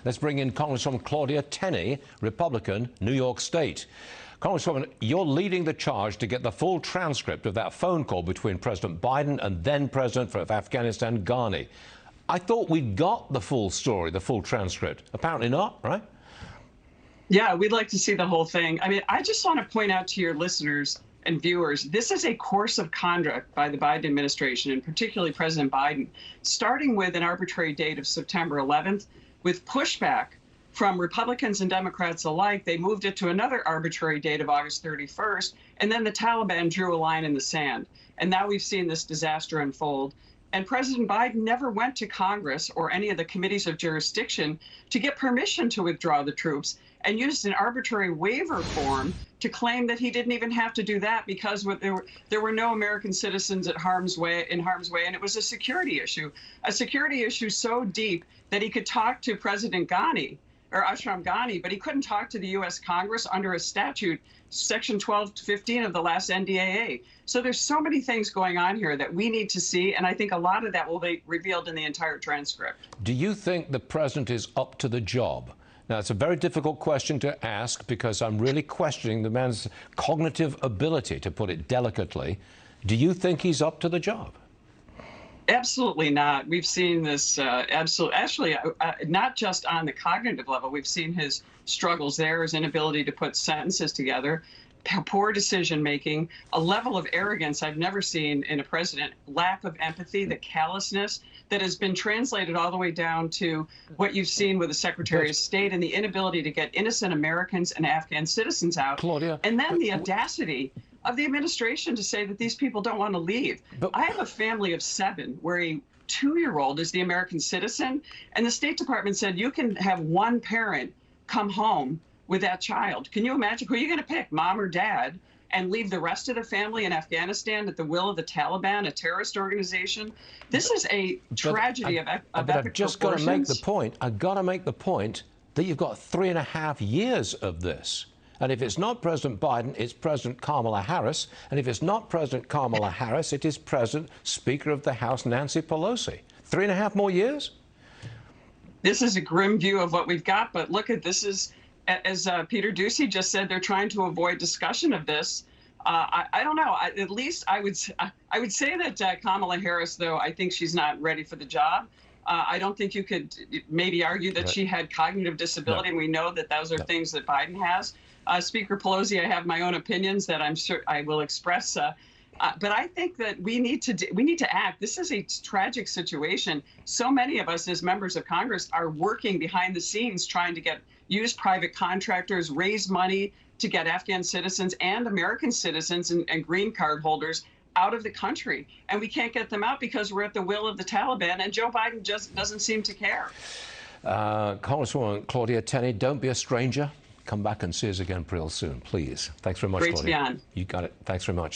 Let's bring in Congresswoman Claudia Tenney, Republican, New York State. Congresswoman, you're leading the charge to get the full transcript of that phone call between President Biden and then President of Afghanistan, Ghani. I thought we'd got the full story, the full transcript. Apparently not, right? Yeah, we'd like to see the whole thing. I mean, I just want to point out to your listeners and viewers, this is a course of conduct by the Biden administration, and particularly President Biden, starting with an arbitrary date of September 11th, with pushback from Republicans and Democrats alike. They moved it to another arbitrary date of August 31st, and then the Taliban drew a line in the sand. And now we've seen this disaster unfold. And President Biden never went to Congress or any of the committees of jurisdiction to get permission to withdraw the troops, and used an arbitrary waiver form to claim that he didn't even have to do that because there were no American citizens in harm's way, and it was a security issue so deep that he could talk to President Ghani, or Ashraf Ghani, but he couldn't talk to the U.S. Congress under a statute, Section 1215 of the last NDAA. So there's so many things going on here that we need to see, and I think a lot of that will be revealed in the entire transcript. Do you think the president is up to the job? Now, it's a very difficult question to ask because I'm really questioning the man's cognitive ability, to put it delicately. Do you think he's up to the job? Absolutely not. We've seen this actually, not just on the cognitive level. We've seen his struggles there, his inability to put sentences together, poor decision making, a level of arrogance I've never seen in a president, lack of empathy, the callousness that has been translated all the way down to what you've seen with the Secretary of State and the inability to get innocent Americans and Afghan citizens out. Claudia, and then the audacity of the administration to say that these people don't want to leave. I have a family of 7 where a 2-year-old is the American citizen, and the State Department said you can have one parent come home with that child. Can you imagine? Who are you going to pick, mom or dad, and leave the rest of the family in Afghanistan at the will of the Taliban, a terrorist organization? This is a tragedy of epic proportions. I've just got to make the point. I've got to make the point that you've got 3.5 years of this. And if it's not President Biden, it's President Kamala Harris. And if it's not President Kamala Harris, it is President, Speaker of the House, Nancy Pelosi. 3.5 more years? This is a grim view of what we've got. But look at this is, as Peter Doocy just said, they're trying to avoid discussion of this. I don't know. At least I would say that Kamala Harris, though, I think she's not ready for the job. I don't think you could maybe argue that she had cognitive disability, and we know that those are things that Biden has. Speaker Pelosi, I have my own opinions that I'm sure I will express. But I think that we need to act. This is a tragic situation. So many of us as members of Congress are working behind the scenes trying to use private contractors, raise money to get Afghan citizens and American citizens and green card holders out of the country. And we can't get them out because we're at the will of the Taliban, and Joe Biden just doesn't seem to care. Congresswoman Claudia Tenney, don't be a stranger. Come back and see us again real soon, please. Thanks very much, Great Claudia. to be on. You got it. Thanks very much.